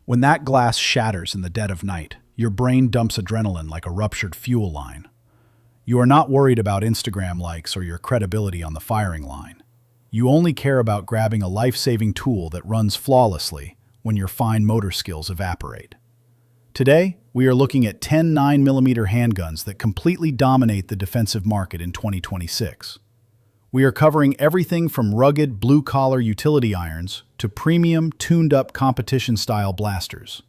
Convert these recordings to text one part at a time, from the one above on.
When that glass shatters in the dead of night, your brain dumps adrenaline like a ruptured fuel line. You are not worried about Instagram likes or your credibility on the firing line. You only care about grabbing a life-saving tool that runs flawlessly when your fine motor skills evaporate. Today, we are looking at 10 9mm handguns that completely dominate the defensive market in 2026. We are covering everything from rugged, blue-collar utility irons to premium, tuned-up competition-style blasters.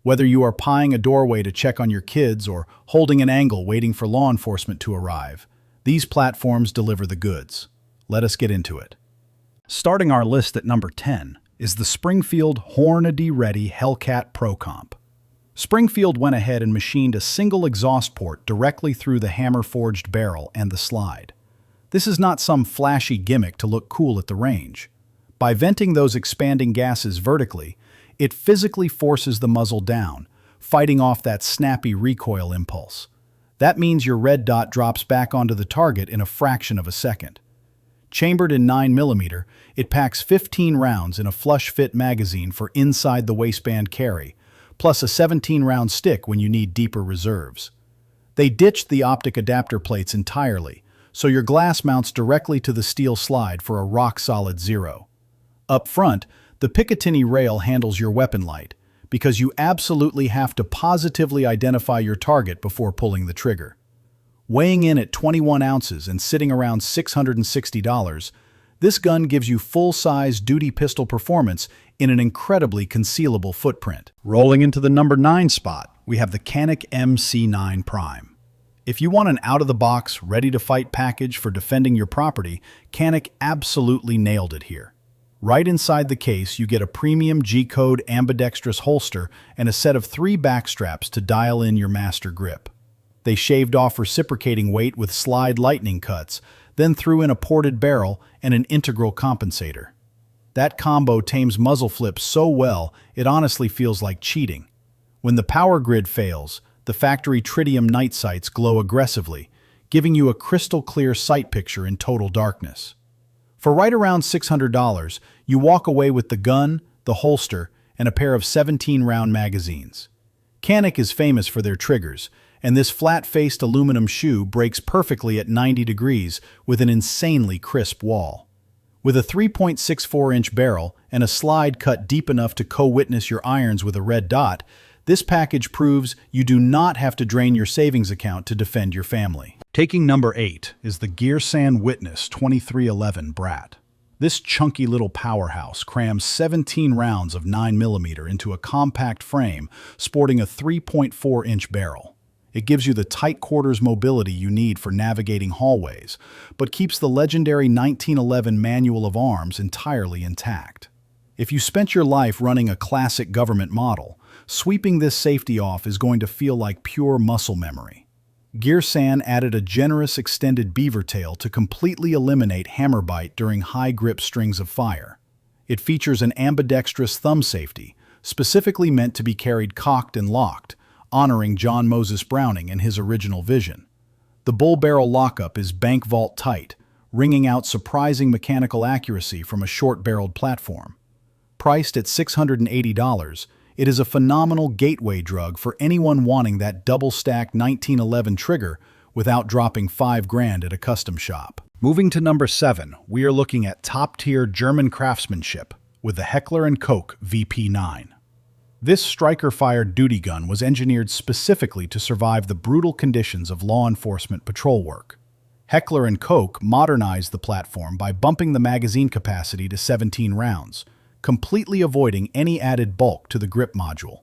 Whether you are pieing a doorway to check on your kids or holding an angle waiting for law enforcement to arrive, these platforms deliver the goods. Let us get into it. Starting our list at number 10 is the Springfield Hornady-ready Hellcat Pro Comp. Springfield went ahead and machined a single exhaust port directly through the hammer-forged barrel and the slide. This is not some flashy gimmick to look cool at the range. By venting those expanding gases vertically, it physically forces the muzzle down, fighting off that snappy recoil impulse. That means your red dot drops back onto the target in a fraction of a second. Chambered in 9mm, it packs 15 rounds in a flush-fit magazine for inside-the-waistband carry, plus a 17-round stick when you need deeper reserves. They ditched the optic adapter plates entirely, so your glass mounts directly to the steel slide for a rock-solid 0. Up front, the Picatinny rail handles your weapon light, because you absolutely have to positively identify your target before pulling the trigger. Weighing in at 21 ounces and sitting around $660, this gun gives you full-size duty pistol performance in an incredibly concealable footprint. Rolling into the number 9 spot, we have the Canik MC9 Prime. If you want an out-of-the-box, ready-to-fight package for defending your property, Canik absolutely nailed it here. Right inside the case, you get a premium G-code ambidextrous holster and a set of 3 backstraps to dial in your master grip. They shaved off reciprocating weight with slide lightning cuts, then threw in a ported barrel and an integral compensator. That combo tames muzzle flips so well, it honestly feels like cheating. When the power grid fails, the factory tritium night sights glow aggressively, giving you a crystal-clear sight picture in total darkness. For right around $600, you walk away with the gun, the holster, and a pair of 17-round magazines. Canik is famous for their triggers, and this flat-faced aluminum shoe breaks perfectly at 90 degrees with an insanely crisp wall. With a 3.64-inch barrel and a slide cut deep enough to co-witness your irons with a red dot, this package proves you do not have to drain your savings account to defend your family. Taking number 8 is the Gearsan Witness 2311 Brat. This chunky little powerhouse crams 17 rounds of 9mm into a compact frame sporting a 3.4-inch barrel. It gives you the tight quarters mobility you need for navigating hallways, but keeps the legendary 1911 manual of arms entirely intact. If you spent your life running a classic government model, sweeping this safety off is going to feel like pure muscle memory. Gearsan added a generous extended beaver tail to completely eliminate hammer bite during high-grip strings of fire. It features an ambidextrous thumb safety, specifically meant to be carried cocked and locked, honoring John Moses Browning and his original vision. The bull barrel lockup is bank vault tight, wringing out surprising mechanical accuracy from a short-barreled platform. Priced at $680, it is a phenomenal gateway drug for anyone wanting that double-stack 1911 trigger without dropping $5,000 at a custom shop. Moving to number 7, we are looking at top-tier German craftsmanship with the Heckler & Koch VP9. This striker-fired duty gun was engineered specifically to survive the brutal conditions of law enforcement patrol work. Heckler & Koch modernized the platform by bumping the magazine capacity to 17 rounds, completely avoiding any added bulk to the grip module.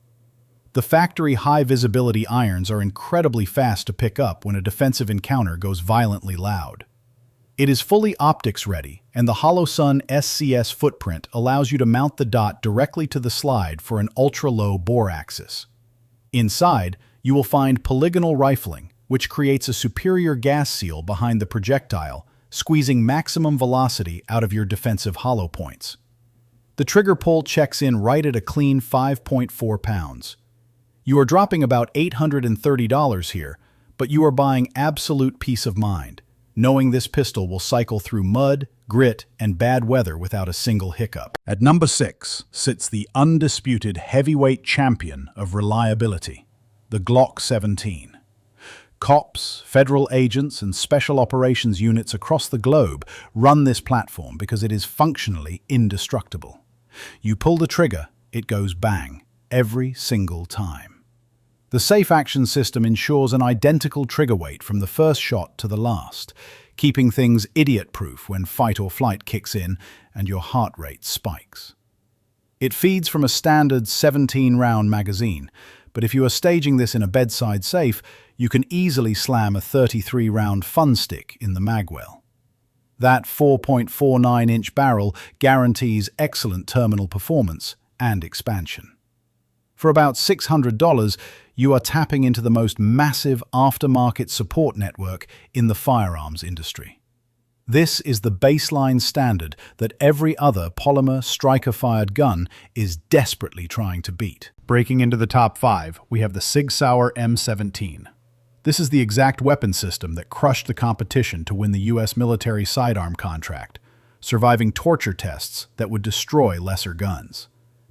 The factory high-visibility irons are incredibly fast to pick up when a defensive encounter goes violently loud. It is fully optics-ready, and the HoloSun SCS footprint allows you to mount the dot directly to the slide for an ultra-low bore axis. Inside, you will find polygonal rifling, which creates a superior gas seal behind the projectile, squeezing maximum velocity out of your defensive hollow points. The trigger pull checks in right at a clean 5.4 pounds. You are dropping about $830 here, but you are buying absolute peace of mind, knowing this pistol will cycle through mud, grit, and bad weather without a single hiccup. At number 6 sits the undisputed heavyweight champion of reliability, the Glock 17. Cops, federal agents, and special operations units across the globe run this platform because it is functionally indestructible. You pull the trigger, it goes bang, every single time. The safe action system ensures an identical trigger weight from the first shot to the last, keeping things idiot-proof when fight or flight kicks in and your heart rate spikes. It feeds from a standard 17-round magazine, but if you are staging this in a bedside safe, you can easily slam a 33-round fun stick in the magwell. That 4.49-inch barrel guarantees excellent terminal performance and expansion. For about $600, you are tapping into the most massive aftermarket support network in the firearms industry. This is the baseline standard that every other polymer striker-fired gun is desperately trying to beat. Breaking into the top 5, we have the Sig Sauer M17. This is the exact weapon system that crushed the competition to win the U.S. military sidearm contract, surviving torture tests that would destroy lesser guns.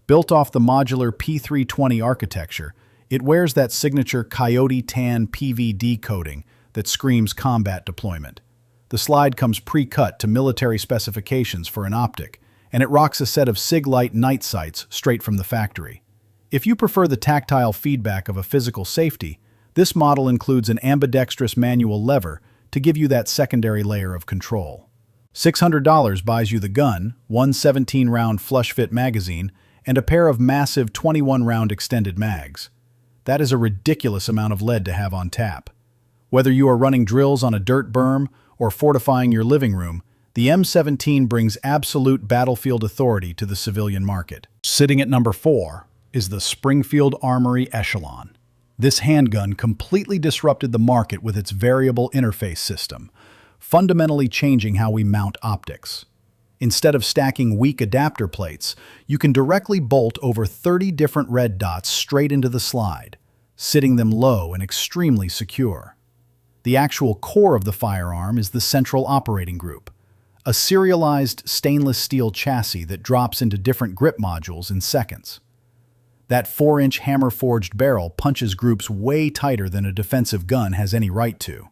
Built off the modular P320 architecture, it wears that signature Coyote Tan PVD coating that screams combat deployment. The slide comes pre-cut to military specifications for an optic, and it rocks a set of Sig-Light night sights straight from the factory. If you prefer the tactile feedback of a physical safety, this model includes an ambidextrous manual lever to give you that secondary layer of control. $600 buys you the gun, one 17-round flush-fit magazine, and a pair of massive 21-round extended mags. That is a ridiculous amount of lead to have on tap. Whether you are running drills on a dirt berm or fortifying your living room, the M17 brings absolute battlefield authority to the civilian market. Sitting at number 4 is the Springfield Armory Echelon. This handgun completely disrupted the market with its variable interface system, fundamentally changing how we mount optics. Instead of stacking weak adapter plates, you can directly bolt over 30 different red dots straight into the slide, sitting them low and extremely secure. The actual core of the firearm is the central operating group, a serialized stainless steel chassis that drops into different grip modules in seconds. That 4-inch hammer-forged barrel punches groups way tighter than a defensive gun has any right to.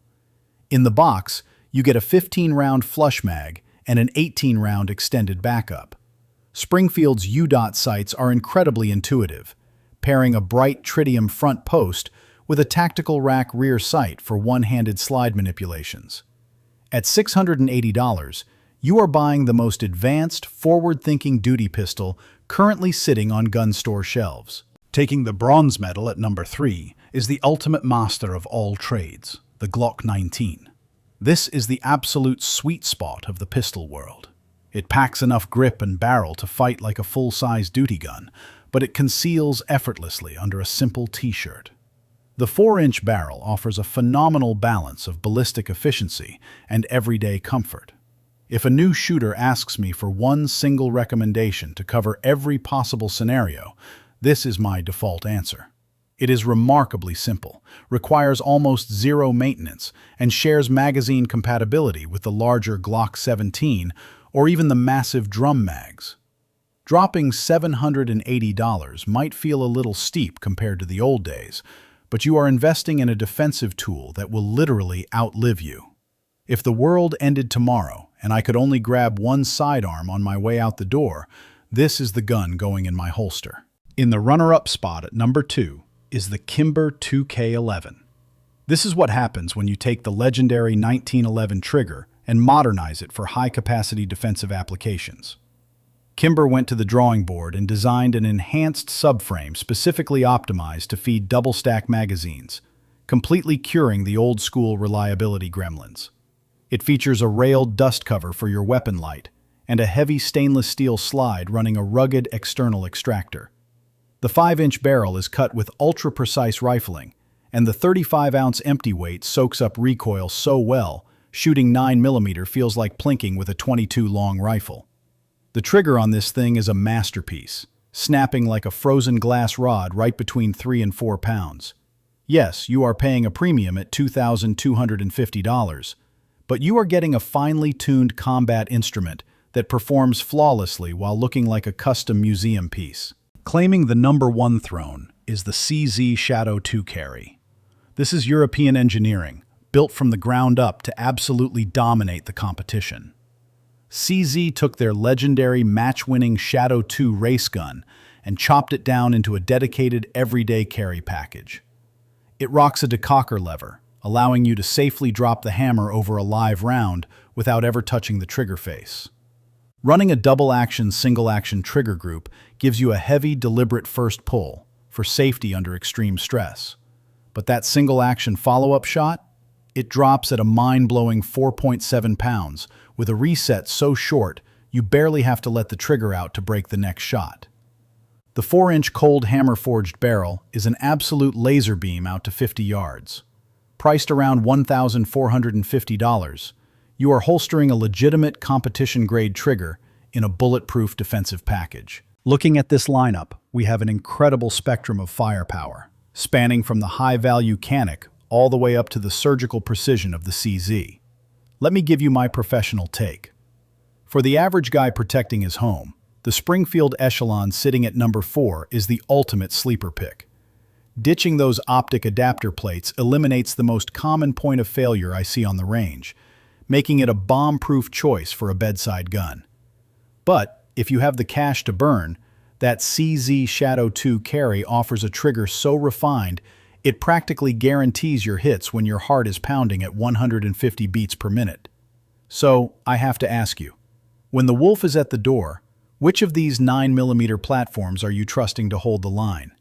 In the box, you get a 15-round flush mag and an 18-round extended backup. Springfield's U-dot sights are incredibly intuitive, pairing a bright tritium front post with a tactical rack rear sight for one-handed slide manipulations. At $680, you are buying the most advanced, forward-thinking duty pistol currently sitting on gun store shelves. Taking the bronze medal at number 3 is the ultimate master of all trades, the Glock 19. This is the absolute sweet spot of the pistol world. It packs enough grip and barrel to fight like a full-size duty gun, but it conceals effortlessly under a simple t-shirt. The 4-inch barrel offers a phenomenal balance of ballistic efficiency and everyday comfort. If a new shooter asks me for one single recommendation to cover every possible scenario, this is my default answer. It is remarkably simple, requires almost zero maintenance, and shares magazine compatibility with the larger Glock 17 or even the massive drum mags. Dropping $780 might feel a little steep compared to the old days, but you are investing in a defensive tool that will literally outlive you. If the world ended tomorrow and I could only grab one sidearm on my way out the door, this is the gun going in my holster. In the runner-up spot at number 2 is the Kimber 2K11. This is what happens when you take the legendary 1911 trigger and modernize it for high-capacity defensive applications. Kimber went to the drawing board and designed an enhanced subframe specifically optimized to feed double-stack magazines, completely curing the old-school reliability gremlins. It features a railed dust cover for your weapon light and a heavy stainless steel slide running a rugged external extractor. The 5-inch barrel is cut with ultra-precise rifling, and the 35-ounce empty weight soaks up recoil so well, shooting 9mm feels like plinking with a .22 long rifle. The trigger on this thing is a masterpiece, snapping like a frozen glass rod right between 3 and 4 pounds. Yes, you are paying a premium at $2,250, but you are getting a finely tuned combat instrument that performs flawlessly while looking like a custom museum piece. Claiming the #1 throne is the CZ Shadow 2 carry. This is European engineering, built from the ground up to absolutely dominate the competition. CZ took their legendary match-winning Shadow 2 race gun and chopped it down into a dedicated everyday carry package. It rocks a decocker lever, allowing you to safely drop the hammer over a live round without ever touching the trigger face. Running a double-action, single-action trigger group gives you a heavy, deliberate first pull for safety under extreme stress. But that single-action follow-up shot? It drops at a mind-blowing 4.7 pounds, with a reset so short you barely have to let the trigger out to break the next shot. The 4-inch cold hammer-forged barrel is an absolute laser beam out to 50 yards. Priced around $1,450, you are holstering a legitimate competition-grade trigger in a bulletproof defensive package. Looking at this lineup, we have an incredible spectrum of firepower, spanning from the high-value Canic all the way up to the surgical precision of the CZ. Let me give you my professional take. For the average guy protecting his home, the Springfield Echelon sitting at #4 is the ultimate sleeper pick. Ditching those optic adapter plates eliminates the most common point of failure I see on the range, making it a bomb-proof choice for a bedside gun. But if you have the cash to burn, that CZ Shadow 2 carry offers a trigger so refined it practically guarantees your hits when your heart is pounding at 150 beats per minute. So, I have to ask you, when the wolf is at the door, which of these 9mm platforms are you trusting to hold the line?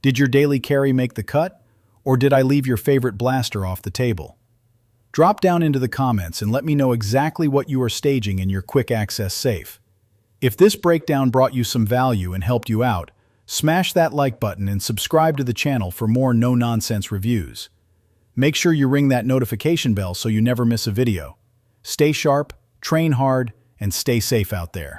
Did your daily carry make the cut, or did I leave your favorite blaster off the table? Drop down into the comments and let me know exactly what you are staging in your quick access safe. If this breakdown brought you some value and helped you out, smash that like button and subscribe to the channel for more no-nonsense reviews. Make sure you ring that notification bell so you never miss a video. Stay sharp, train hard, and stay safe out there.